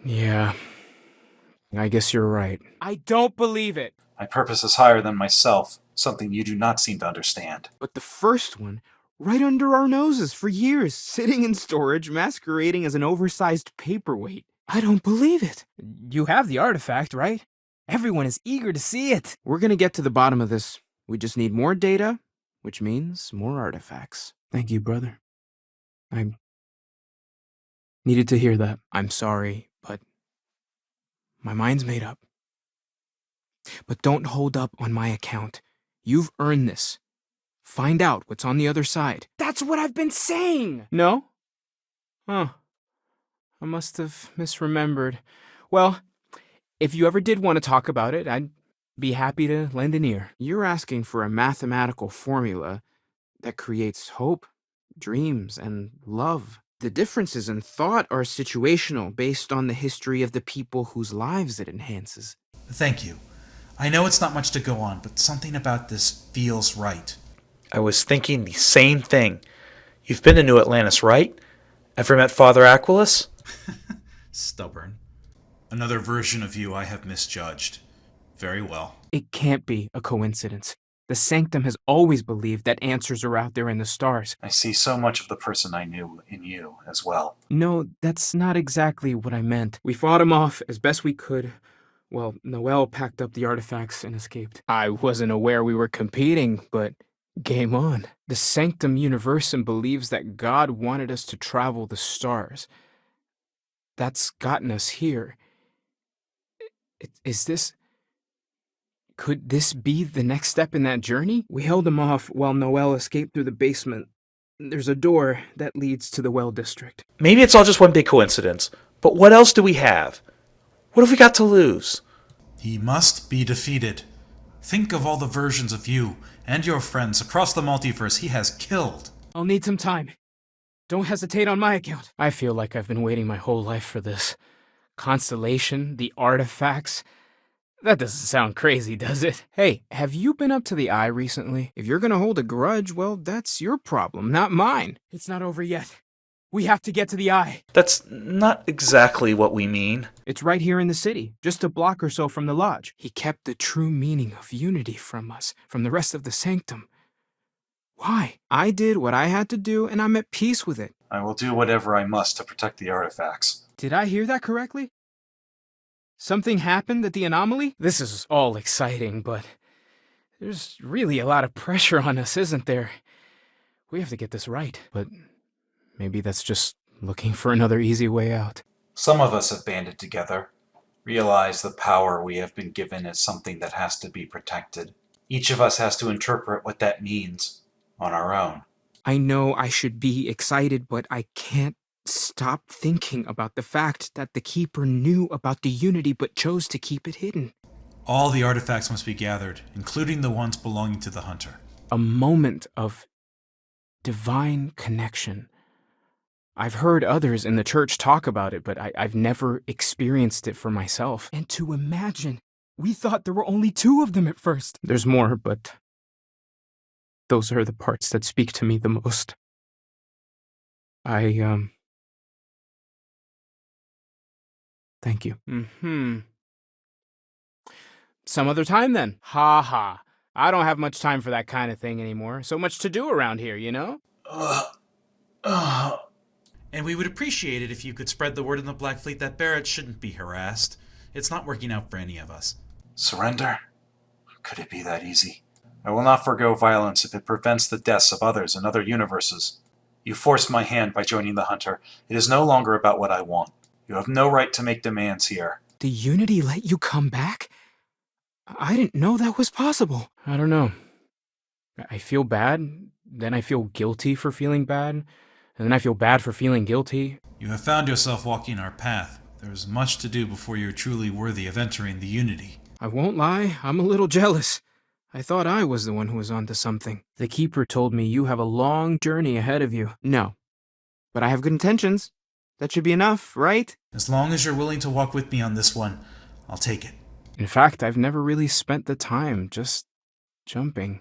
Yeah, I guess you're right. I don't believe it! My purpose is higher than myself, something you do not seem to understand. But the first one, right under our noses for years, sitting in storage, masquerading as an oversized paperweight. I don't believe it. You have the artifact, right? Everyone is eager to see it. We're gonna get to the bottom of this. We just need more data, which means more artifacts. Thank you, brother. I needed to hear that. I'm sorry, but my mind's made up. But don't hold up on my account. You've earned this. Find out what's on the other side. That's what I've been saying! No? Huh. I must have misremembered. Well, if you ever did want to talk about it, I'd be happy to lend an ear. You're asking for a mathematical formula that creates hope, dreams, and love. The differences in thought are situational based on the history of the people whose lives it enhances. Thank you. I know it's not much to go on, but something about this feels right. I was thinking the same thing. You've been to New Atlantis, right? Ever met Father Aquilus? Stubborn. Another version of you I have misjudged. Very well. It can't be a coincidence. The Sanctum has always believed that answers are out there in the stars. I see so much of the person I knew in you as well. No, that's not exactly what I meant. We fought him off as best we could. Well, Noel packed up the artifacts and escaped. I wasn't aware we were competing, but game on. The Sanctum Universum believes that God wanted us to travel the stars. That's gotten us here. Is this... Could this be the next step in that journey? We held him off while Noel escaped through the basement. There's a door that leads to the well district. Maybe it's all just one big coincidence, but what else do we have? What have we got to lose? He must be defeated. Think of all the versions of you and your friends across the multiverse he has killed. I'll need some time. Don't hesitate on my account. I feel like I've been waiting my whole life for this. Constellation, the artifacts... That doesn't sound crazy, does it? Hey, have you been up to the Eye recently? If you're gonna hold a grudge, well, that's your problem, not mine. It's not over yet. We have to get to the Eye. That's not exactly what we mean. It's right here in the city, just a block or so from the lodge. He kept the true meaning of unity from us, from the rest of the Sanctum. Why? I did what I had to do, and I'm at peace with it. I will do whatever I must to protect the artifacts. Did I hear that correctly? Something happened at the anomaly? This is all exciting, but there's really a lot of pressure on us, isn't there? We have to get this right, but maybe that's just looking for another easy way out. Some of us have banded together, realized the power we have been given as something that has to be protected. Each of us has to interpret what that means on our own. I know I should be excited, but I can't stop thinking about the fact that the Keeper knew about the Unity but chose to keep it hidden. All the artifacts must be gathered, including the ones belonging to the Hunter. A moment of divine connection. I've heard others in the church talk about it, but I've never experienced it for myself. And to imagine, we thought there were only 2 of them at first. There's more, but those are the parts that speak to me the most. Thank you. Some other time then. Ha ha. I don't have much time for that kind of thing anymore. So much to do around here, you know? And we would appreciate it if you could spread the word in the Black Fleet that Barrett shouldn't be harassed. It's not working out for any of us. Surrender? Could it be that easy? I will not forgo violence if it prevents the deaths of others in other universes. You forced my hand by joining the Hunter. It is no longer about what I want. You have no right to make demands here. The Unity let you come back? I didn't know that was possible. I don't know. I feel bad, then I feel guilty for feeling bad, and then I feel bad for feeling guilty. You have found yourself walking our path. There is much to do before you're truly worthy of entering the Unity. I won't lie, I'm a little jealous. I thought I was the one who was onto something. The Keeper told me you have a long journey ahead of you. No. But I have good intentions. That should be enough, right? As long as you're willing to walk with me on this one, I'll take it. In fact, I've never really spent the time just jumping,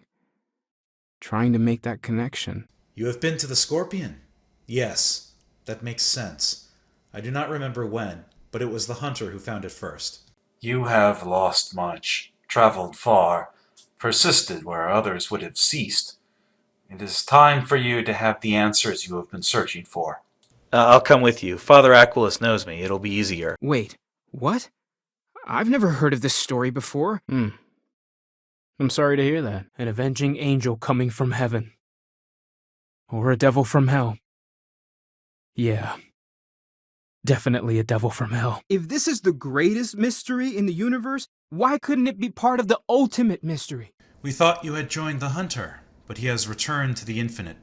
trying to make that connection. You have been to the Scorpion? Yes, that makes sense. I do not remember when. but it was the hunter who found it first. You have lost much, traveled far, persisted where others would have ceased. It is time for you to have the answers you have been searching for. I'll come with you. Father Aquilus knows me. It'll be easier. Wait, what? I've never heard of this story before. I'm sorry to hear that. An avenging angel coming from heaven. Or a devil from hell. Yeah. Definitely a devil from hell. If this is the greatest mystery in the universe, why couldn't it be part of the ultimate mystery? We thought you had joined the hunter, but he has returned to the infinite.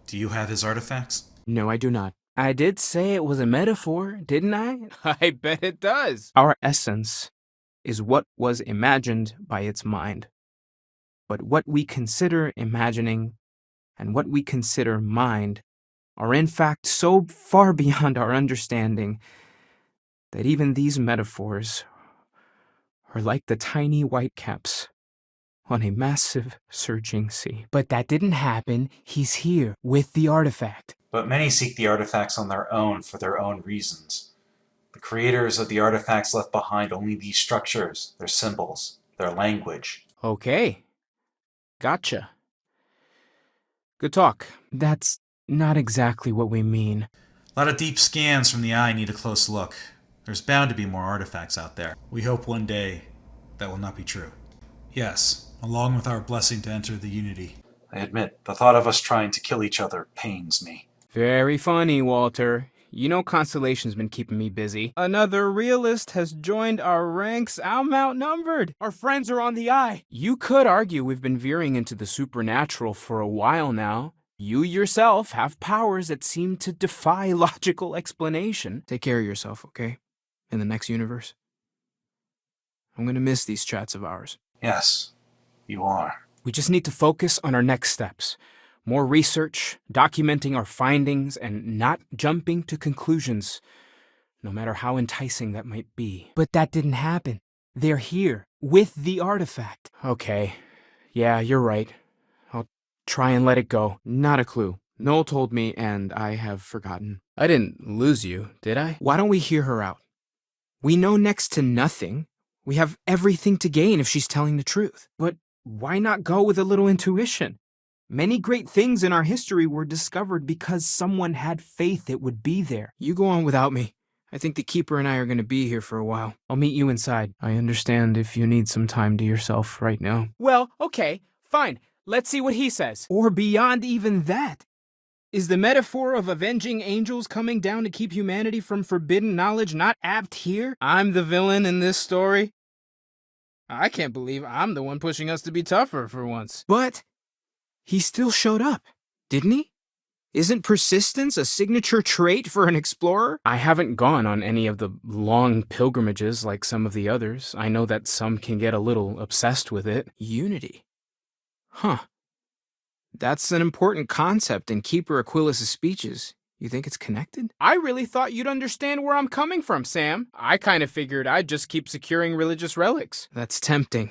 Do you have his artifacts? No, I do not. I did say it was a metaphor, didn't I? I bet it does. Our essence is what was imagined by its mind. But what we consider imagining and what we consider mind are in fact so far beyond our understanding that even these metaphors are like the tiny whitecaps on a massive surging sea. But that didn't happen. He's here with the artifact. But many seek the artifacts on their own for their own reasons. The creators of the artifacts left behind only these structures, their symbols, their language. Okay. Gotcha. Good talk. That's not exactly what we mean. A lot of deep scans from the eye need a close look. There's bound to be more artifacts out there. We hope one day that will not be true. Yes, along with our blessing to enter the Unity. I admit, the thought of us trying to kill each other pains me. Very funny, Walter. You know Constellation's been keeping me busy. Another realist has joined our ranks. I'm outnumbered. Our friends are on the eye. You could argue we've been veering into the supernatural for a while now. You yourself have powers that seem to defy logical explanation. Take care of yourself, okay? In the next universe. I'm gonna miss these chats of ours. Yes, you are. We just need to focus on our next steps. More research, documenting our findings, and not jumping to conclusions, no matter how enticing that might be. But that didn't happen. They're here, with the artifact. Okay, yeah, you're right. I'll try and let it go. Not a clue. Noel told me, and I have forgotten. I didn't lose you, did I? Why don't we hear her out? We know next to nothing. We have everything to gain if she's telling the truth. But why not go with a little intuition? Many great things in our history were discovered because someone had faith it would be there. You go on without me. I think the Keeper and I are going to be here for a while. I'll meet you inside. I understand if you need some time to yourself right now. Well, okay, fine. Let's see what he says. Or beyond even that. Is the metaphor of avenging angels coming down to keep humanity from forbidden knowledge not apt here? I'm the villain in this story. I can't believe I'm the one pushing us to be tougher for once. But he still showed up, didn't he? Isn't persistence a signature trait for an explorer? I haven't gone on any of the long pilgrimages like some of the others. I know that some can get a little obsessed with it. Unity. Huh. That's an important concept in Keeper Aquilas' speeches. You think it's connected? I really thought you'd understand where I'm coming from, Sam. I kind of figured I'd just keep securing religious relics. That's tempting.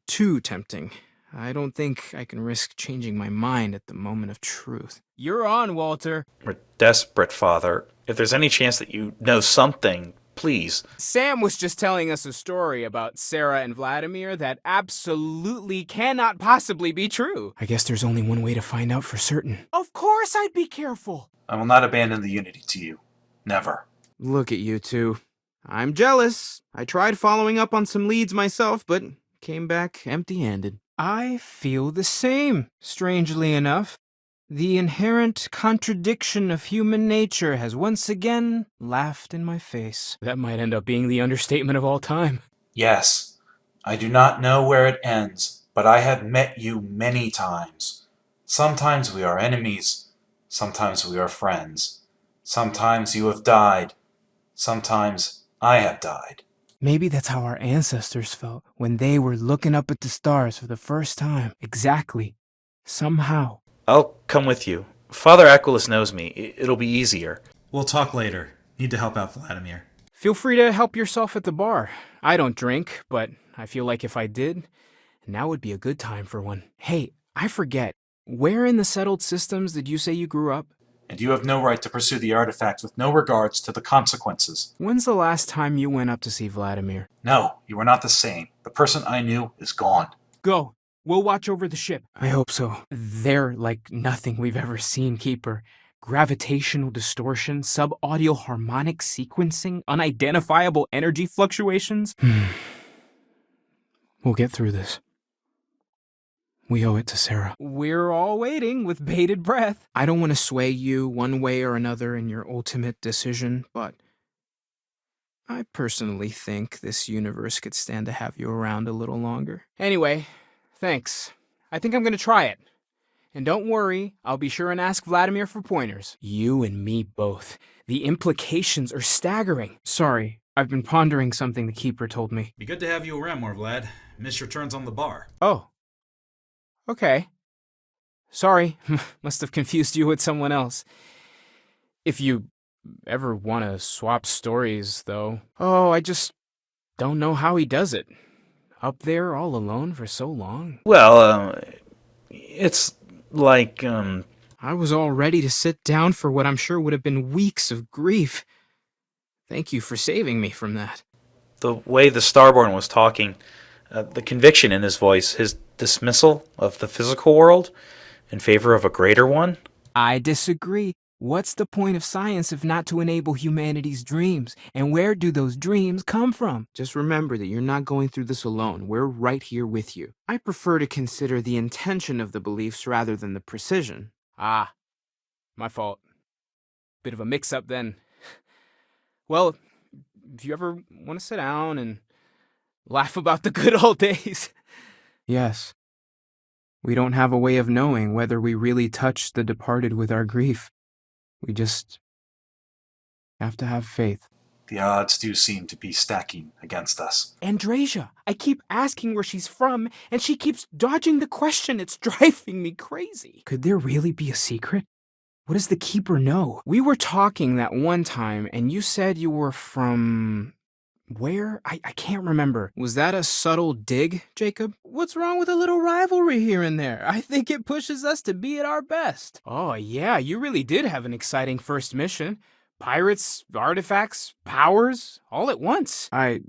Too tempting. I don't think I can risk changing my mind at the moment of truth. You're on, Walter. We're desperate, Father. If there's any chance that you know something, please. Sam was just telling us a story about Sarah and Vladimir that absolutely cannot possibly be true. I guess there's only one way to find out for certain. Of course I'd be careful. I will not abandon the Unity to you. Never. Look at you two. I'm jealous. I tried following up on some leads myself, but came back empty-handed. I feel the same, strangely enough. The inherent contradiction of human nature has once again laughed in my face. That might end up being the understatement of all time. Yes, I do not know where it ends, but I have met you many times. Sometimes we are enemies. Sometimes we are friends. Sometimes you have died. Sometimes I have died. Maybe that's how our ancestors felt when they were looking up at the stars for the first time. Exactly. Somehow. I'll come with you. Father Aquilus knows me. It'll be easier. We'll talk later. Need to help out Vladimir. Feel free to help yourself at the bar. I don't drink, but I feel like if I did, now would be a good time for one. Hey, I forget. Where in the settled systems did you say you grew up? And you have no right to pursue the artifact with no regards to the consequences. When's the last time you went up to see Vladimir? No, you are not the same. The person I knew is gone. Go. We'll watch over the ship. I hope so. They're like nothing we've ever seen, Keeper. Gravitational distortion, sub-audio harmonic sequencing, unidentifiable energy fluctuations. We'll get through this. We owe it to Sarah. We're all waiting with bated breath. I don't want to sway you one way or another in your ultimate decision, but I personally think this universe could stand to have you around a little longer. Anyway, thanks. I think I'm gonna try it. And don't worry, I'll be sure and ask Vladimir for pointers. You and me both. The implications are staggering. Sorry, I've been pondering something the Keeper told me. Be good to have you around more, Vlad. Miss your turns on the bar. Oh. Okay. Sorry, must have confused you with someone else. If you ever want to swap stories, though. Oh, I just don't know how he does it. Up there all alone for so long. Well, it's like, I was all ready to sit down for what I'm sure would have been weeks of grief. Thank you for saving me from that. the way the Starborn was talking, the conviction in his voice, his dismissal of the physical world in favor of a greater one. I disagree. What's the point of science if not to enable humanity's dreams? And where do those dreams come from? Just remember that you're not going through this alone. We're right here with you. I prefer to consider the intention of the beliefs rather than the precision. Ah, my fault. Bit of a mix-up then. Well, if you ever want to sit down and laugh about the good old days. Yes. We don't have a way of knowing whether we really touched the departed with our grief. We just have to have faith. The odds do seem to be stacking against us. Andrasia, I keep asking where she's from, and she keeps dodging the question. It's driving me crazy. Could there really be a secret? What does the Keeper know? We were talking that one time, and you said you were from... where? I can't remember. Was that a subtle dig, Jacob? What's wrong with a little rivalry here and there? I think it pushes us to be at our best. Oh, yeah, you really did have an exciting first mission. Pirates, artifacts, powers, all at once. I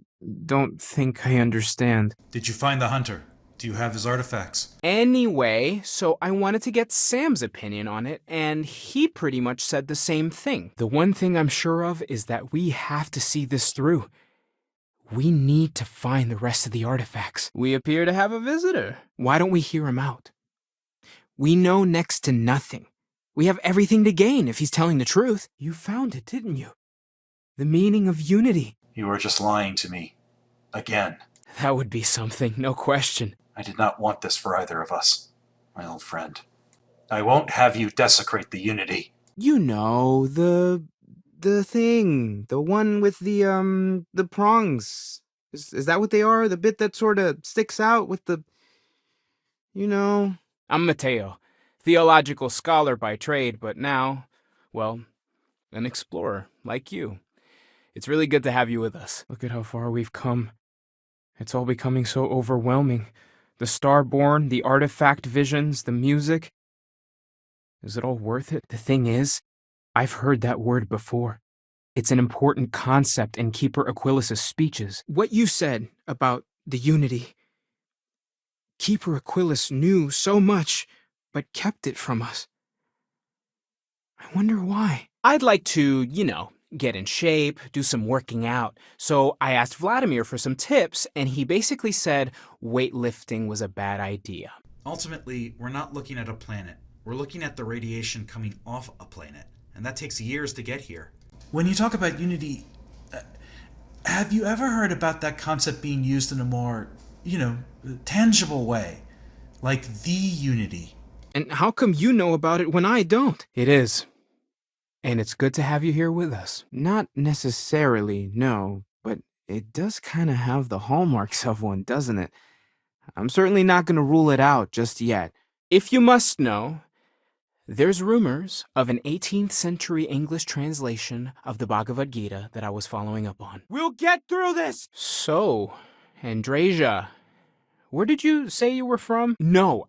don't think I understand. Did you find the hunter? Do you have his artifacts? Anyway, so I wanted to get Sam's opinion on it, and he pretty much said the same thing. The one thing I'm sure of is that we have to see this through. We need to find the rest of the artifacts. We appear to have a visitor. Why don't we hear him out? We know next to nothing. We have everything to gain if he's telling the truth. You found it, didn't you? The meaning of unity. You were just lying to me. Again. That would be something, no question. I did not want this for either of us, my old friend. I won't have you desecrate the unity. You know, the thing. The one with the prongs. Is that what they are? The bit that sort of sticks out with the... You know... I'm Matteo. Theological scholar by trade, but now, well, an explorer, like you. It's really good to have you with us. Look at how far we've come. It's all becoming so overwhelming. The Starborn, the artifact visions, the music. Is it all worth it? The thing is, I've heard that word before. It's an important concept in Keeper Aquilas' speeches. What you said about the unity. Keeper Aquilas knew so much, but kept it from us. I wonder why. I'd like to, get in shape, do some working out. So I asked Vladimir for some tips, and he basically said weightlifting was a bad idea. Ultimately, we're not looking at a planet. We're looking at the radiation coming off a planet, and that takes years to get here. When you talk about unity, have you ever heard about that concept being used in a more, tangible way? Like the unity? And how come you know about it when I don't? It is. And it's good to have you here with us. Not necessarily, no, but it does kind of have the hallmarks of one, doesn't it? I'm certainly not going to rule it out just yet. If you must know, there's rumors of an 18th century English translation of the Bhagavad Gita that I was following up on. We'll get through this! So, Andrasia, where did you say you were from? No,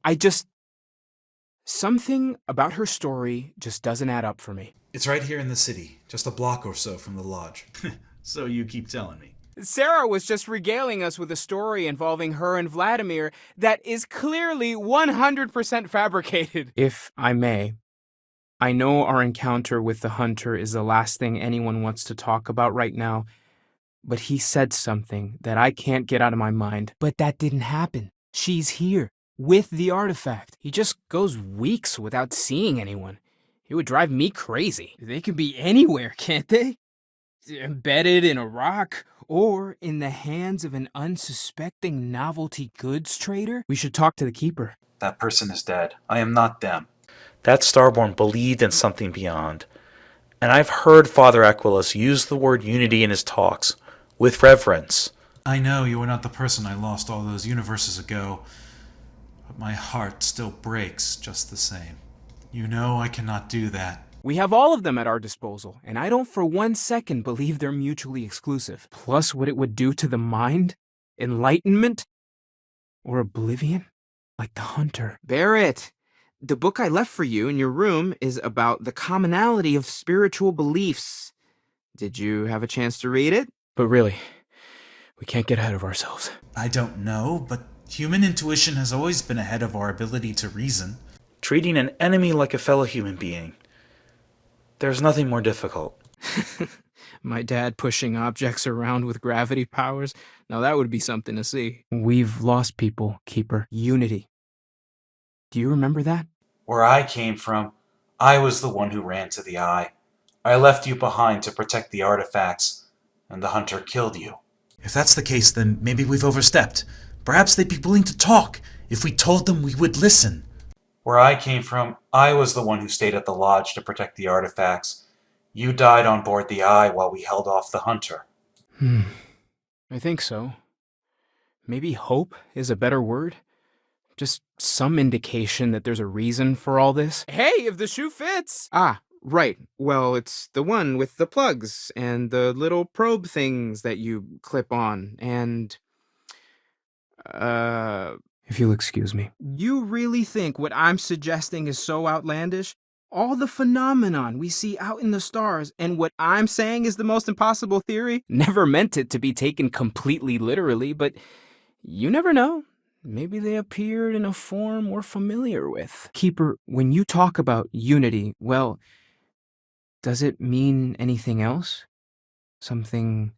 Something about her story just doesn't add up for me. It's right here in the city, just a block or so from the lodge. So you keep telling me. Sarah was just regaling us with a story involving her and Vladimir that is clearly 100% fabricated. If I may, I know our encounter with the hunter is the last thing anyone wants to talk about right now, but he said something that I can't get out of my mind. But that didn't happen. She's here, with the artifact. He just goes weeks without seeing anyone. It would drive me crazy. They could be anywhere, can't they? Embedded in a rock, or in the hands of an unsuspecting novelty goods trader? We should talk to the keeper. That person is dead. I am not them. That Starborn believed in something beyond. And I've heard Father Aquilus use the word unity in his talks, with reverence. I know you are not the person I lost all those universes ago, but my heart still breaks just the same. You know I cannot do that. We have all of them at our disposal, and I don't for 1 second believe they're mutually exclusive. Plus what it would do to the mind? Enlightenment? Or oblivion? Like the hunter. Barrett, the book I left for you in your room is about the commonality of spiritual beliefs. Did you have a chance to read it? But really, we can't get ahead of ourselves. I don't know, but human intuition has always been ahead of our ability to reason. Treating an enemy like a fellow human being. There's nothing more difficult. My dad pushing objects around with gravity powers? Now that would be something to see. We've lost people, Keeper. Unity. Do you remember that? Where I came from, I was the one who ran to the Eye. I left you behind to protect the artifacts, and the hunter killed you. If that's the case, then maybe we've overstepped. Perhaps they'd be willing to talk. If we told them, we would listen. Where I came from, I was the one who stayed at the lodge to protect the artifacts. You died on board the Eye while we held off the hunter. I think so. Maybe hope is a better word? Just some indication that there's a reason for all this. Hey, if the shoe fits! Ah, right. Well, it's the one with the plugs and the little probe things that you clip on and... If you'll excuse me. You really think what I'm suggesting is so outlandish? All the phenomenon we see out in the stars and what I'm saying is the most impossible theory? Never meant it to be taken completely literally, but you never know. Maybe they appeared in a form we're familiar with. Keeper, when you talk about unity, well, does it mean anything else? Something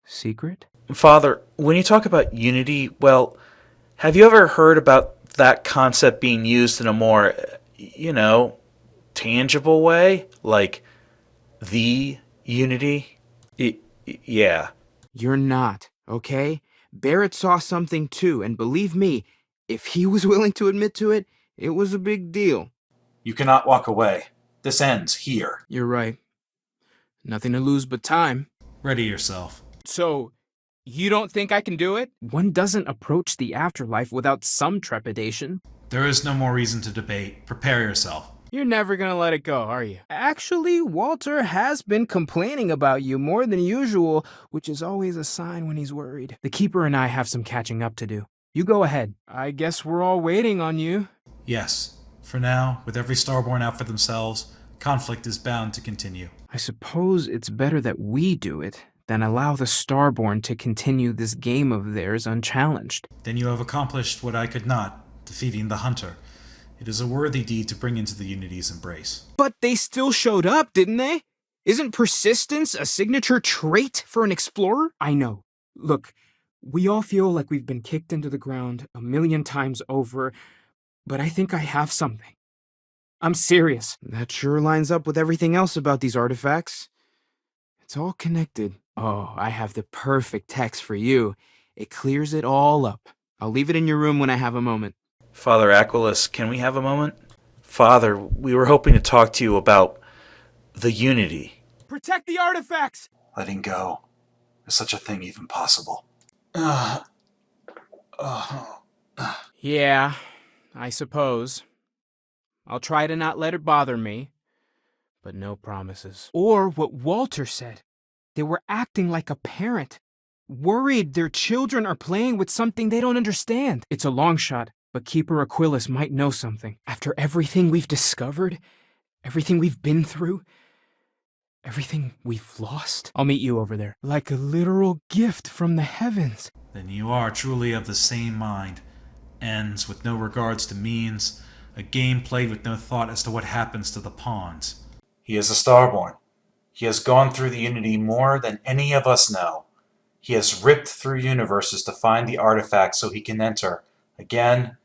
secret? Father, when you talk about unity, well, have you ever heard about that concept being used in a more, tangible way? Like, the unity? Yeah. You're not, okay? Barrett saw something too, and believe me, if he was willing to admit to it, it was a big deal. You cannot walk away. This ends here. You're right. Nothing to lose but time. Ready yourself. So, you don't think I can do it? One doesn't approach the afterlife without some trepidation. There is no more reason to debate. Prepare yourself. You're never gonna let it go, are you? Actually, Walter has been complaining about you more than usual, which is always a sign when he's worried. The Keeper and I have some catching up to do. You go ahead. I guess we're all waiting on you. Yes. For now, with every Starborn out for themselves, conflict is bound to continue. I suppose it's better that we do it than allow the Starborn to continue this game of theirs unchallenged. Then you have accomplished what I could not, defeating the Hunter. It is a worthy deed to bring into the Unity's embrace. But they still showed up, didn't they? Isn't persistence a signature trait for an explorer? I know. Look, we all feel like we've been kicked into the ground 1,000,000 times over, but I think I have something. I'm serious. That sure lines up with everything else about these artifacts. It's all connected. Oh, I have the perfect text for you. It clears it all up. I'll leave it in your room when I have a moment. Father Aquilus, can we have a moment? Father, we were hoping to talk to you about the unity. Protect the artifacts! Letting go. Is such a thing even possible? Yeah, I suppose. I'll try to not let it bother me, but no promises. Or what Walter said. They were acting like a parent, worried their children are playing with something they don't understand. It's a long shot, but Keeper Aquilus might know something. After everything we've discovered, everything we've been through, everything we've lost, I'll meet you over there. Like a literal gift from the heavens. Then you are truly of the same mind. Ends with no regards to means, a game played with no thought as to what happens to the pawns. He is a Starborn. He has gone through the Unity more than any of us know. He has ripped through universes to find the artifact so he can enter again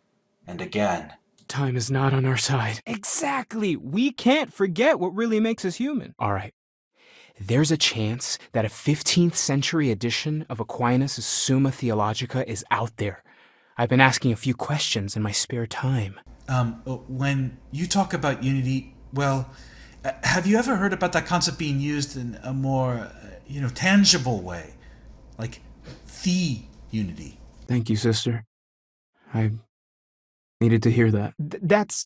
and again. Time is not on our side. Exactly. We can't forget what really makes us human. All right. There's a chance that a 15th century edition of Aquinas' Summa Theologica is out there. I've been asking a few questions in my spare time. When you talk about unity, well, have you ever heard about that concept being used in a more, tangible way? Like, the unity. Thank you, sister. I needed to hear that. That's,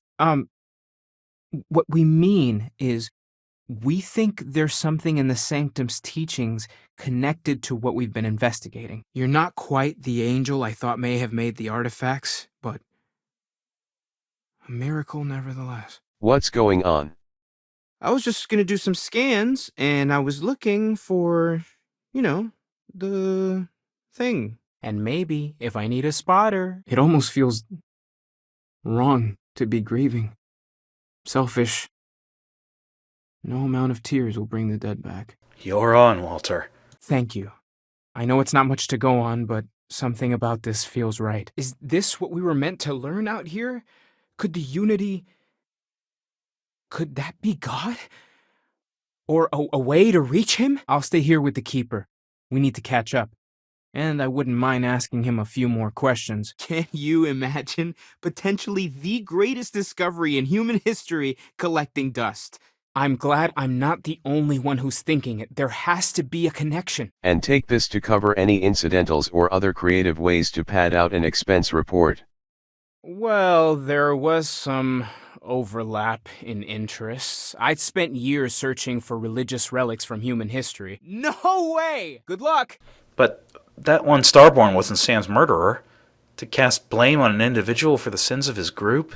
what we mean is we think there's something in the Sanctum's teachings connected to what we've been investigating. You're not quite the angel I thought may have made the artifacts, but a miracle nevertheless. What's going on? I was just gonna do some scans, and I was looking for, the thing. And maybe if I need a spotter, it almost feels wrong to be grieving. Selfish. No amount of tears will bring the dead back. You're on, Walter. Thank you. I know it's not much to go on, but something about this feels right. Is this what we were meant to learn out here? Could the unity... Could that be God? Or a way to reach him? I'll stay here with the Keeper. We need to catch up. And I wouldn't mind asking him a few more questions. Can you imagine potentially the greatest discovery in human history collecting dust? I'm glad I'm not the only one who's thinking it. There has to be a connection. And take this to cover any incidentals or other creative ways to pad out an expense report. Well, there was some overlap in interests. I'd spent years searching for religious relics from human history. No way! Good luck! But that one Starborn wasn't Sam's murderer. To cast blame on an individual for the sins of his group?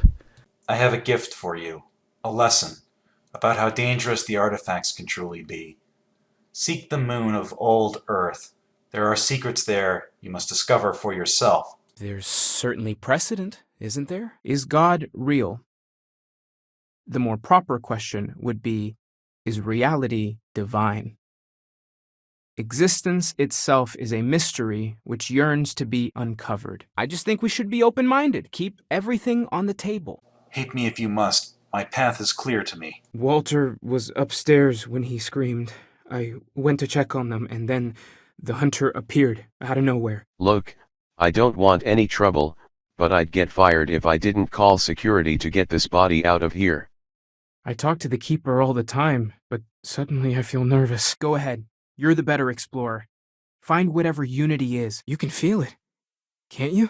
I have a gift for you, a lesson about how dangerous the artifacts can truly be. Seek the moon of old Earth. There are secrets there you must discover for yourself. There's certainly precedent, isn't there? Is God real? The more proper question would be, is reality divine? Existence itself is a mystery which yearns to be uncovered. I just think we should be open-minded, keep everything on the table. Hate me if you must. My path is clear to me. Walter was upstairs when he screamed. I went to check on them, and then the hunter appeared out of nowhere. Look, I don't want any trouble, but I'd get fired if I didn't call security to get this body out of here. I talk to the Keeper all the time, but suddenly I feel nervous. Go ahead. You're the better explorer. Find whatever unity is. You can feel it, can't you?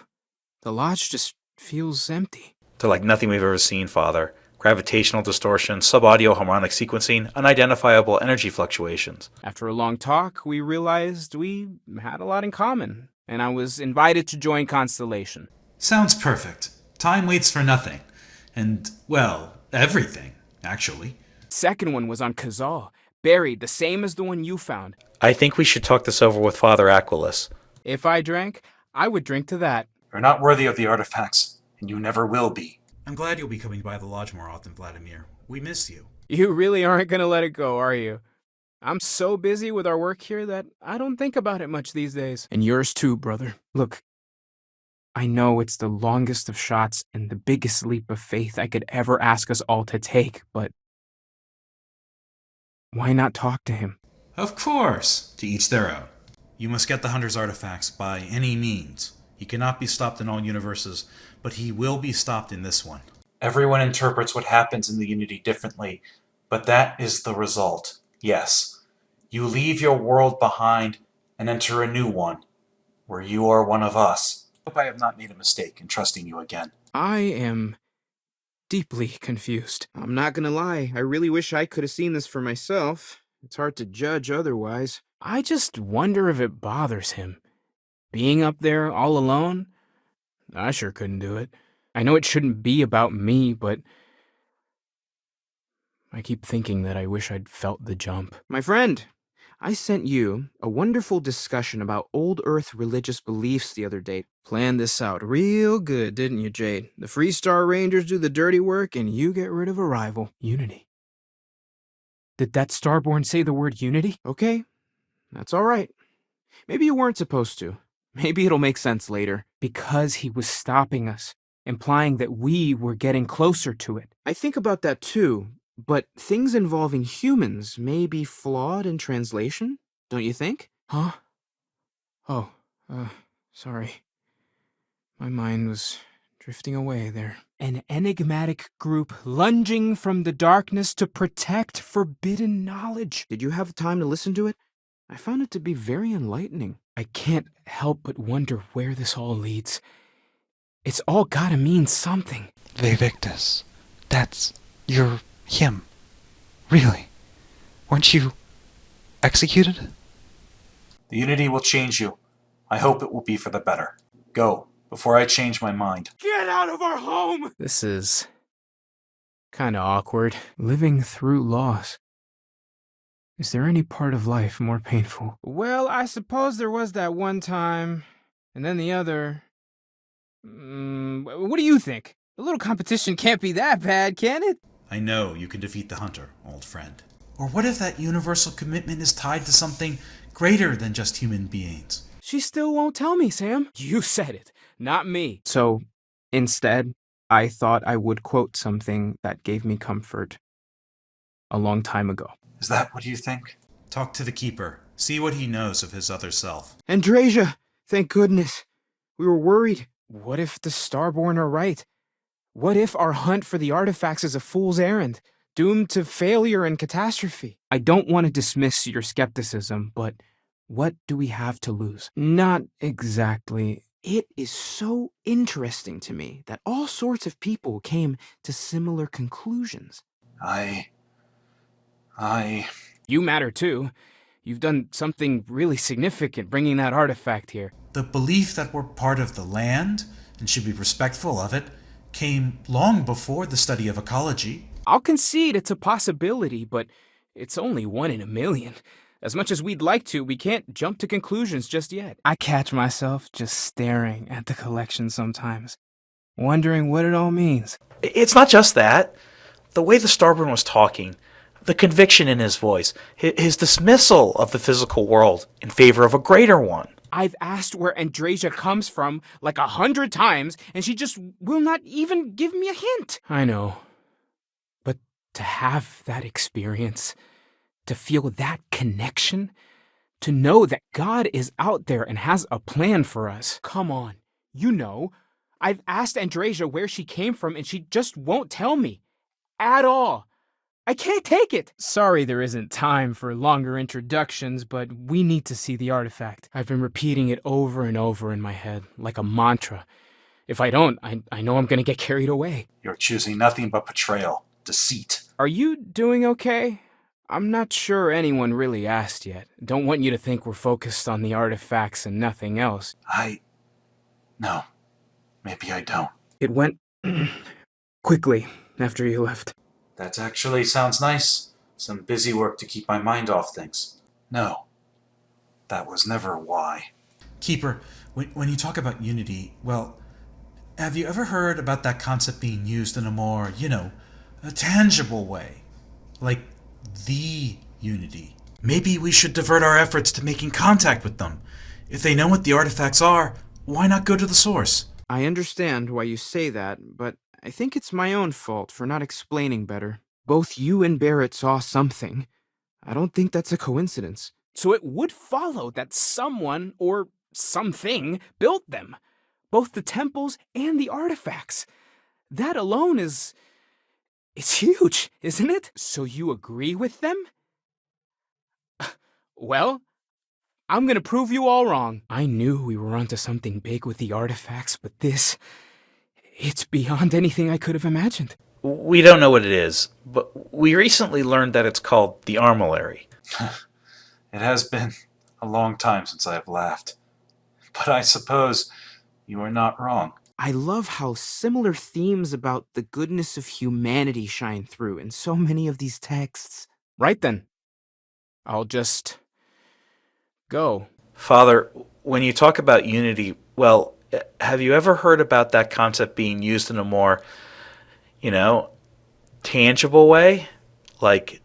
The lodge just feels empty. They're like nothing we've ever seen, Father. Gravitational distortion, sub-audio harmonic sequencing, unidentifiable energy fluctuations. After a long talk, we realized we had a lot in common, and I was invited to join Constellation. Sounds perfect. Time waits for nothing. And, well, everything, actually. Second one was on Kazal, buried the same as the one you found. I think we should talk this over with Father Aquilus. If I drank, I would drink to that. You're not worthy of the artifacts, and you never will be. I'm glad you'll be coming by the lodge more often, Vladimir. We miss you. You really aren't gonna let it go, are you? I'm so busy with our work here that I don't think about it much these days. And yours too, brother. Look, I know it's the longest of shots and the biggest leap of faith I could ever ask us all to take, but why not talk to him? Of course, to each their own. You must get the Hunter's artifacts by any means. He cannot be stopped in all universes, but he will be stopped in this one. Everyone interprets what happens in the Unity differently, but that is the result. Yes, you leave your world behind and enter a new one, where you are one of us. Hope I have not made a mistake in trusting you again. I am deeply confused. I'm not gonna lie, I really wish I could have seen this for myself. It's hard to judge otherwise. I just wonder if it bothers him. Being up there all alone? I sure couldn't do it. I know it shouldn't be about me, but I keep thinking that I wish I'd felt the jump. My friend, I sent you a wonderful discussion about old Earth religious beliefs the other day. Planned this out real good, didn't you, Jade? The Freestar Rangers do the dirty work, and you get rid of a rival. Unity. Did that Starborn say the word unity? Okay, that's all right. Maybe you weren't supposed to. Maybe it'll make sense later. Because he was stopping us, implying that we were getting closer to it. I think about that too, but things involving humans may be flawed in translation, don't you think? Huh? Oh, sorry. My mind was drifting away there. An enigmatic group lunging from the darkness to protect forbidden knowledge. Did you have time to listen to it? I found it to be very enlightening. I can't help but wonder where this all leads. It's all gotta mean something. Vivictus. You're him. Really? Weren't you executed? The Unity will change you. I hope it will be for the better. Go, before I change my mind. Get out of our home! This is kinda awkward. Living through loss. Is there any part of life more painful? Well, I suppose there was that one time, and then the other. What do you think? A little competition can't be that bad, can it? I know you can defeat the hunter, old friend. Or what if that universal commitment is tied to something greater than just human beings? She still won't tell me, Sam. You said it, not me. So, instead, I thought I would quote something that gave me comfort a long time ago. Is that what you think? Talk to the Keeper. See what he knows of his other self. Andrasia! Thank goodness. We were worried. What if the Starborn are right? What if our hunt for the artifacts is a fool's errand, doomed to failure and catastrophe? I don't want to dismiss your skepticism, but what do we have to lose? Not exactly. It is so interesting to me that all sorts of people came to similar conclusions. You matter too. You've done something really significant bringing that artifact here. The belief that we're part of the land and should be respectful of it came long before the study of ecology. I'll concede it's a possibility, but it's only 1 in a million. As much as we'd like to, we can't jump to conclusions just yet. I catch myself just staring at the collection sometimes, wondering what it all means. It's not just that. The way the Starborn was talking, the conviction in his voice, his dismissal of the physical world in favor of a greater one. I've asked where Andrasia comes from like 100 times, and she just will not even give me a hint. I know. But to have that experience, to feel that connection, to know that God is out there and has a plan for us. Come on, you know. I've asked Andrasia where she came from, and she just won't tell me. At all. I can't take it! Sorry there isn't time for longer introductions, but we need to see the artifact. I've been repeating it over and over in my head, like a mantra. If I don't, I know I'm gonna get carried away. You're choosing nothing but betrayal, deceit. Are you doing okay? I'm not sure anyone really asked yet. Don't want you to think we're focused on the artifacts and nothing else. No. Maybe I don't. It went quickly after you left. That actually sounds nice. Some busy work to keep my mind off things. No. That was never why. Keeper, when you talk about unity, well, have you ever heard about that concept being used in a more, a tangible way? Like the unity. Maybe we should divert our efforts to making contact with them. If they know what the artifacts are, why not go to the source? I understand why you say that, but I think it's my own fault for not explaining better. Both you and Barrett saw something. I don't think that's a coincidence. So it would follow that someone, or something, built them. Both the temples and the artifacts. That alone is... it's huge, isn't it? So you agree with them? Well, I'm gonna prove you all wrong. I knew we were onto something big with the artifacts, but this... it's beyond anything I could have imagined. We don't know what it is, but we recently learned that it's called the Armillary. It has been a long time since I have laughed. But I suppose you are not wrong. I love how similar themes about the goodness of humanity shine through in so many of these texts. Right then. I'll just go. Father, when you talk about unity, well, have you ever heard about that concept being used in a more, tangible way? Like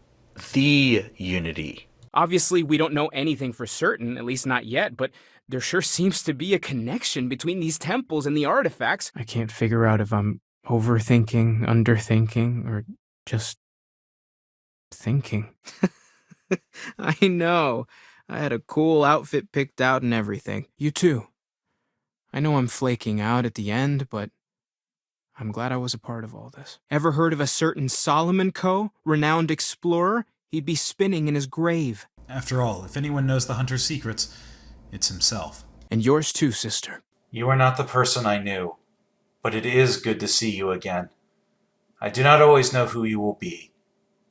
the unity. Obviously, we don't know anything for certain, at least not yet, but there sure seems to be a connection between these temples and the artifacts. I can't figure out if I'm overthinking, underthinking, or just thinking. I know. I had a cool outfit picked out and everything. You too. I know I'm flaking out at the end, but I'm glad I was a part of all this. Ever heard of a certain Solomon Coe, renowned explorer? He'd be spinning in his grave. After all, if anyone knows the hunter's secrets, it's himself. And yours too, sister. You are not the person I knew, but it is good to see you again. I do not always know who you will be.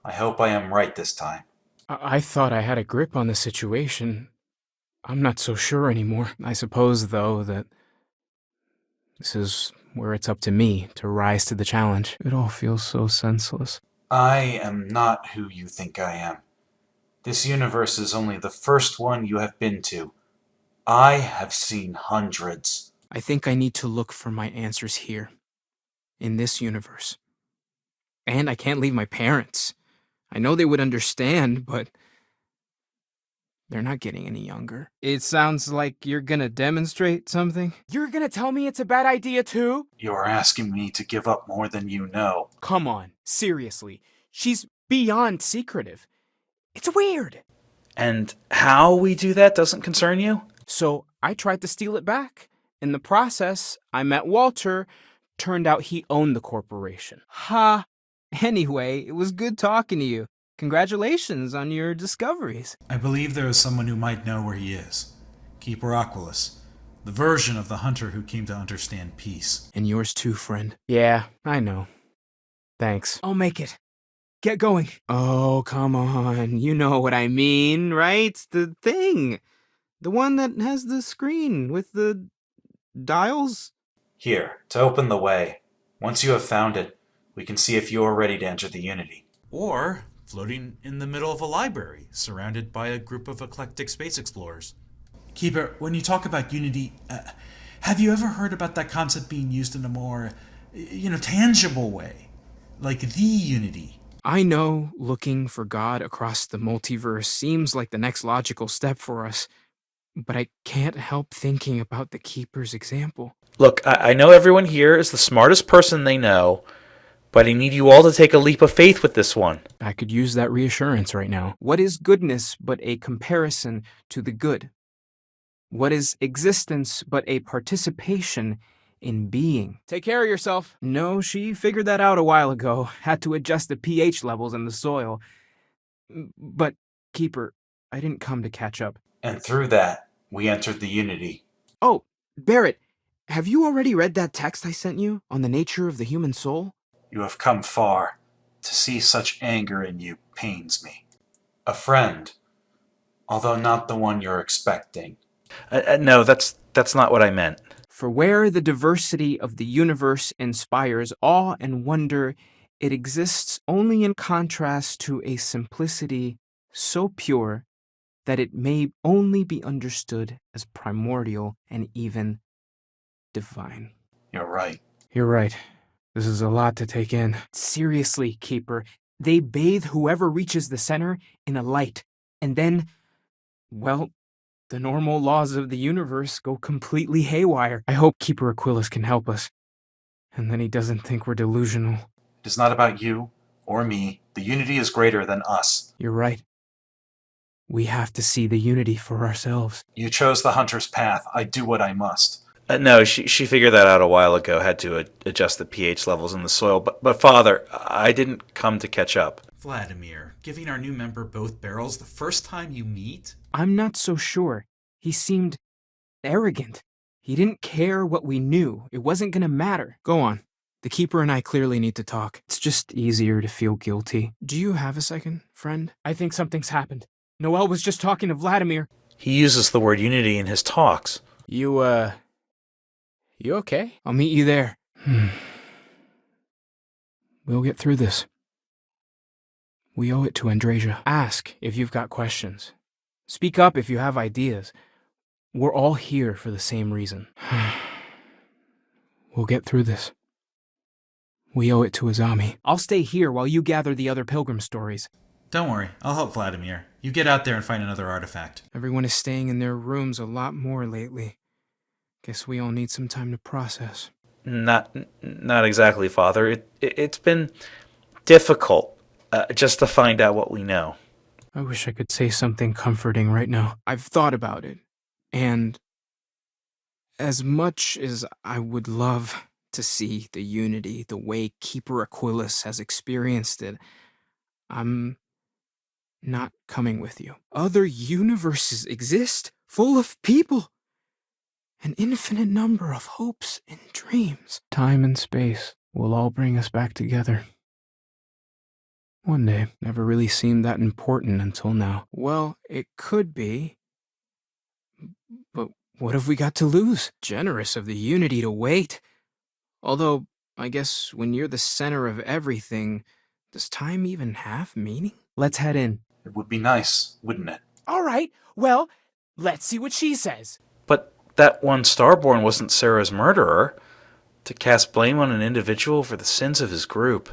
I hope I am right this time. I thought I had a grip on the situation. I'm not so sure anymore. I suppose, though, that this is where it's up to me to rise to the challenge. It all feels so senseless. I am not who you think I am. This universe is only the first one you have been to. I have seen hundreds. I think I need to look for my answers here, in this universe. And I can't leave my parents. I know they would understand, but they're not getting any younger. It sounds like you're gonna demonstrate something. You're gonna tell me it's a bad idea too? You are asking me to give up more than you know. Come on, seriously. She's beyond secretive. It's weird. And how we do that doesn't concern you? So I tried to steal it back. In the process, I met Walter. Turned out he owned the corporation. Ha! Anyway, it was good talking to you. Congratulations on your discoveries. I believe there is someone who might know where he is. Keeper Aquilus, the version of the hunter who came to understand peace. And yours too, friend. Yeah, I know. Thanks. I'll make it. Get going. Oh, come on. You know what I mean, right? The thing. The one that has the screen with the dials. Here, to open the way. Once you have found it, we can see if you are ready to enter the Unity. Or floating in the middle of a library, surrounded by a group of eclectic space explorers. Keeper, when you talk about unity, have you ever heard about that concept being used in a more, tangible way? Like the unity? I know looking for God across the multiverse seems like the next logical step for us, but I can't help thinking about the Keeper's example. Look, I know everyone here is the smartest person they know, but I need you all to take a leap of faith with this one. I could use that reassurance right now. What is goodness but a comparison to the good? What is existence but a participation in being? Take care of yourself. No, she figured that out a while ago. Had to adjust the pH levels in the soil. But, Keeper, I didn't come to catch up. And through that, we entered the Unity. Oh, Barrett, have you already read that text I sent you on the nature of the human soul? You have come far. To see such anger in you pains me. A friend, although not the one you're expecting. No, that's not what I meant. For where the diversity of the universe inspires awe and wonder, it exists only in contrast to a simplicity so pure that it may only be understood as primordial and even divine. You're right. You're right. This is a lot to take in. Seriously, Keeper, they bathe whoever reaches the center in a light, and then, well, the normal laws of the universe go completely haywire. I hope Keeper Aquilus can help us, and then he doesn't think we're delusional. It is not about you or me. The Unity is greater than us. You're right. We have to see the Unity for ourselves. You chose the hunter's path. I do what I must. No, she figured that out a while ago, had to adjust the pH levels in the soil. But Father, I didn't come to catch up. Vladimir, giving our new member both barrels the first time you meet? I'm not so sure. He seemed arrogant. He didn't care what we knew. It wasn't gonna matter. Go on. The Keeper and I clearly need to talk. It's just easier to feel guilty. Do you have a second, friend? I think something's happened. Noel was just talking to Vladimir. He uses the word unity in his talks. You okay? I'll meet you there. We'll get through this. We owe it to Andrasia. Ask if you've got questions. Speak up if you have ideas. We're all here for the same reason. We'll get through this. We owe it to Azami. I'll stay here while you gather the other pilgrim stories. Don't worry, I'll help Vladimir. You get out there and find another artifact. Everyone is staying in their rooms a lot more lately. Guess we all need some time to process. Not exactly, Father. It's been difficult just to find out what we know. I wish I could say something comforting right now. I've thought about it, and as much as I would love to see the unity the way Keeper Aquilus has experienced it, I'm not coming with you. Other universes exist, full of people. An infinite number of hopes and dreams. Time and space will all bring us back together. One day. Never really seemed that important until now. Well, it could be. But what have we got to lose? Generous of the unity to wait. Although, I guess when you're the center of everything, does time even have meaning? Let's head in. It would be nice, wouldn't it? All right, well, let's see what she says. But that one Starborn wasn't Sarah's murderer. To cast blame on an individual for the sins of his group.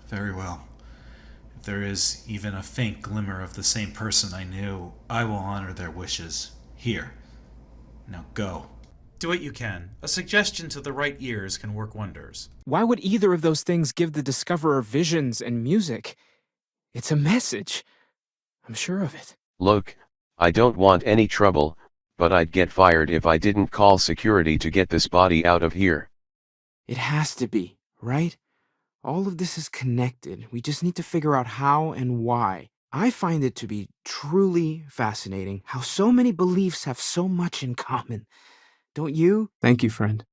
Very well. If there is even a faint glimmer of the same person I knew, I will honor their wishes. Here. Now go. Do what you can. A suggestion to the right ears can work wonders. Why would either of those things give the Discoverer visions and music? It's a message. I'm sure of it. Look, I don't want any trouble, but I'd get fired if I didn't call security to get this body out of here. It has to be, right? All of this is connected. We just need to figure out how and why. I find it to be truly fascinating how so many beliefs have so much in common. Don't you? Thank you, friend.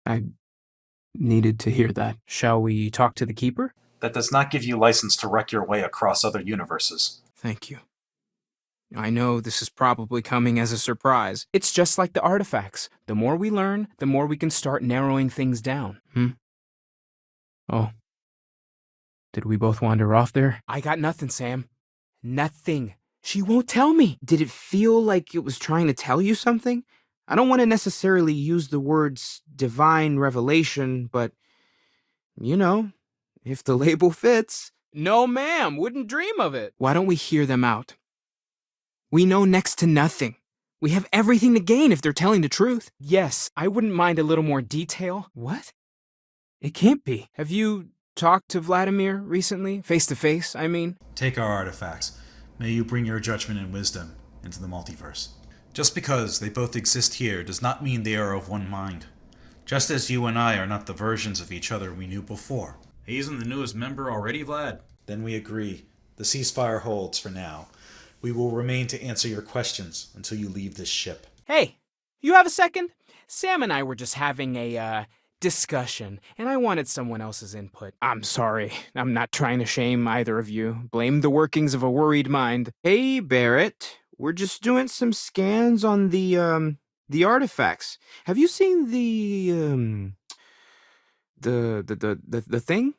I needed to hear that. Shall we talk to the Keeper? That does not give you license to wreck your way across other universes. Thank you. I know this is probably coming as a surprise. It's just like the artifacts. The more we learn, the more we can start narrowing things down. Oh. Did we both wander off there? I got nothing, Sam. Nothing. She won't tell me. Did it feel like it was trying to tell you something? I don't want to necessarily use the words divine revelation, but, you know, if the label fits. No, ma'am. Wouldn't dream of it. Why don't we hear them out? We know next to nothing. We have everything to gain if they're telling the truth. Yes, I wouldn't mind a little more detail. What? It can't be. Have you talked to Vladimir recently? Face to face, I mean? Take our artifacts. May you bring your judgment and wisdom into the multiverse. Just because they both exist here does not mean they are of one mind. Just as you and I are not the versions of each other we knew before. He isn't the newest member already, Vlad? Then we agree. The ceasefire holds for now. We will remain to answer your questions until you leave this ship. Hey, you have a second? Sam and I were just having a, discussion, and I wanted someone else's input. I'm sorry. I'm not trying to shame either of you. Blame the workings of a worried mind. Hey, Barrett. We're just doing some scans on the artifacts. Have you seen the thing?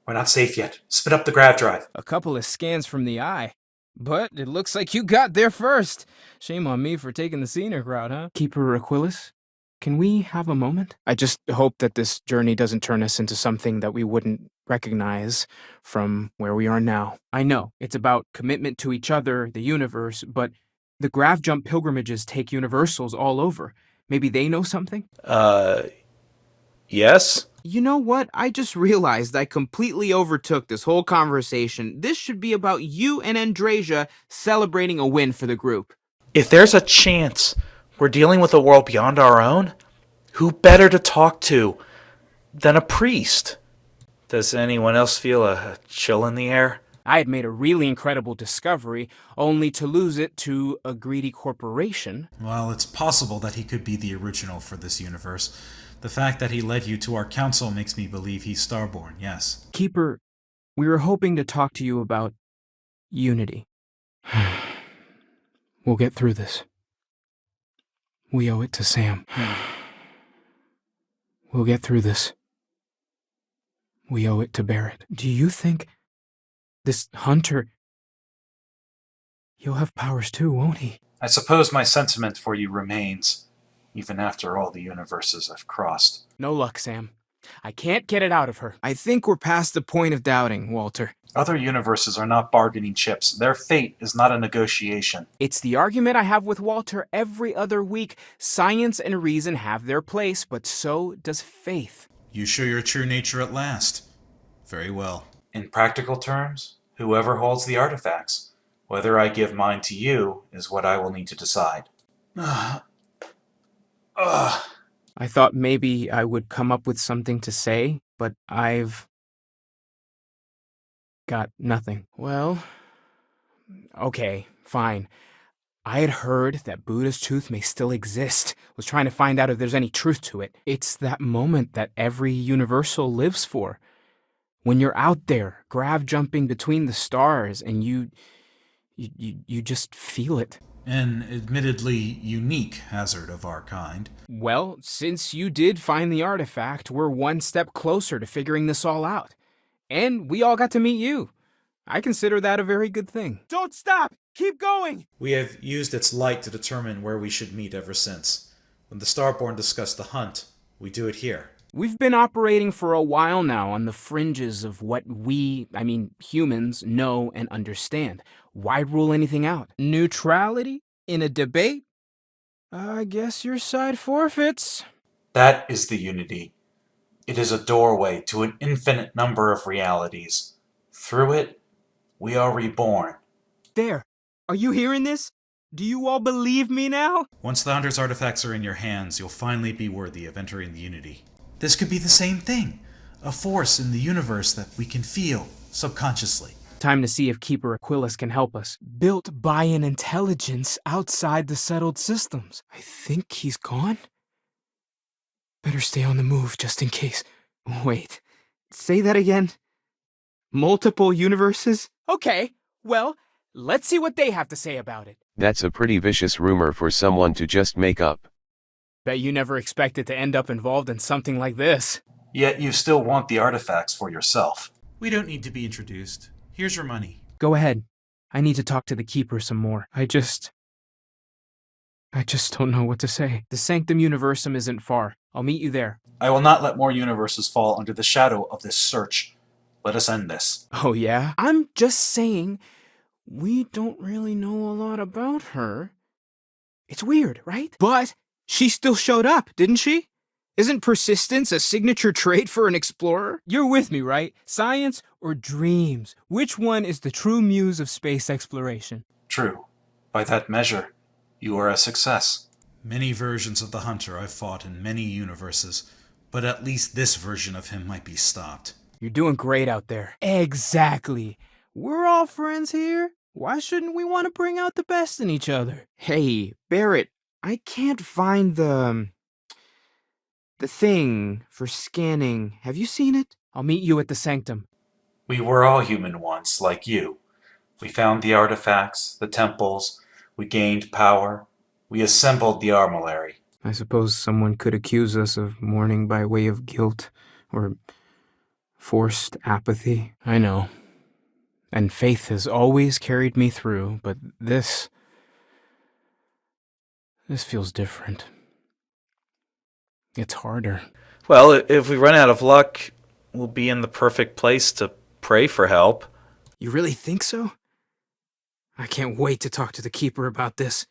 We're not safe yet. Spit up the grav drive. A couple of scans from the eye. But it looks like you got there first. Shame on me for taking the scenic route, huh? Keeper Aquilus, can we have a moment? I just hope that this journey doesn't turn us into something that we wouldn't recognize from where we are now. I know, it's about commitment to each other, the universe, but the Grav Jump pilgrimages take universals all over. Maybe they know something? Yes? You know what? I just realized I completely overtook this whole conversation. This should be about you and Andrasia celebrating a win for the group. If there's a chance we're dealing with a world beyond our own, who better to talk to than a priest? Does anyone else feel a chill in the air? I had made a really incredible discovery, only to lose it to a greedy corporation. Well, it's possible that he could be the original for this universe. The fact that he led you to our council makes me believe he's Starborn, yes. Keeper, we were hoping to talk to you about unity. We'll get through this. We owe it to Sam. We'll get through this. We owe it to Barrett. Do you think this hunter... He'll have powers too, won't he? I suppose my sentiment for you remains, even after all the universes I've crossed. No luck, Sam. I can't get it out of her. I think we're past the point of doubting, Walter. Other universes are not bargaining chips. Their fate is not a negotiation. It's the argument I have with Walter every other week. Science and reason have their place, but so does faith. You show your true nature at last. Very well. In practical terms, whoever holds the artifacts, whether I give mine to you is what I will need to decide. I thought maybe I would come up with something to say, but I've got nothing. Well, okay, fine. I had heard that Buddha's tooth may still exist. Was trying to find out if there's any truth to it. It's that moment that every universal lives for. When you're out there, grav jumping between the stars, and you just feel it. An admittedly unique hazard of our kind. Well, since you did find the artifact, we're one step closer to figuring this all out. And we all got to meet you. I consider that a very good thing. Don't stop! Keep going! We have used its light to determine where we should meet ever since. When the Starborn discuss the hunt, we do it here. We've been operating for a while now on the fringes of what humans, know and understand. Why rule anything out? Neutrality? In a debate? I guess your side forfeits. That is the unity. It is a doorway to an infinite number of realities. Through it, we are reborn. There. Are you hearing this? Do you all believe me now? Once the Hunter's artifacts are in your hands, you'll finally be worthy of entering the Unity. This could be the same thing. A force in the universe that we can feel, subconsciously. Time to see if Keeper Aquilus can help us. Built by an intelligence outside the settled systems. I think he's gone? Better stay on the move just in case. Wait, say that again? Multiple universes? Okay, well, let's see what they have to say about it. That's a pretty vicious rumor for someone to just make up. Bet you never expected to end up involved in something like this. Yet you still want the artifacts for yourself. We don't need to be introduced. Here's your money. Go ahead. I need to talk to the Keeper some more. I just don't know what to say. The Sanctum Universum isn't far. I'll meet you there. I will not let more universes fall under the shadow of this search. Let us end this. Oh yeah? I'm just saying, we don't really know a lot about her. It's weird, right? But she still showed up, didn't she? Isn't persistence a signature trait for an explorer? You're with me, right? Science or dreams? Which one is the true muse of space exploration? True. By that measure, you are a success. Many versions of the Hunter I've fought in many universes, but at least this version of him might be stopped. You're doing great out there. Exactly. We're all friends here. Why shouldn't we want to bring out the best in each other? Hey, Barrett, I can't find the thing for scanning. Have you seen it? I'll meet you at the Sanctum. We were all human once, like you. We found the artifacts, the temples, we gained power, we assembled the armillary. I suppose someone could accuse us of mourning by way of guilt, or forced apathy. I know. And faith has always carried me through, but this feels different. It's harder. Well, if we run out of luck, we'll be in the perfect place to pray for help. You really think so? I can't wait to talk to the Keeper about this.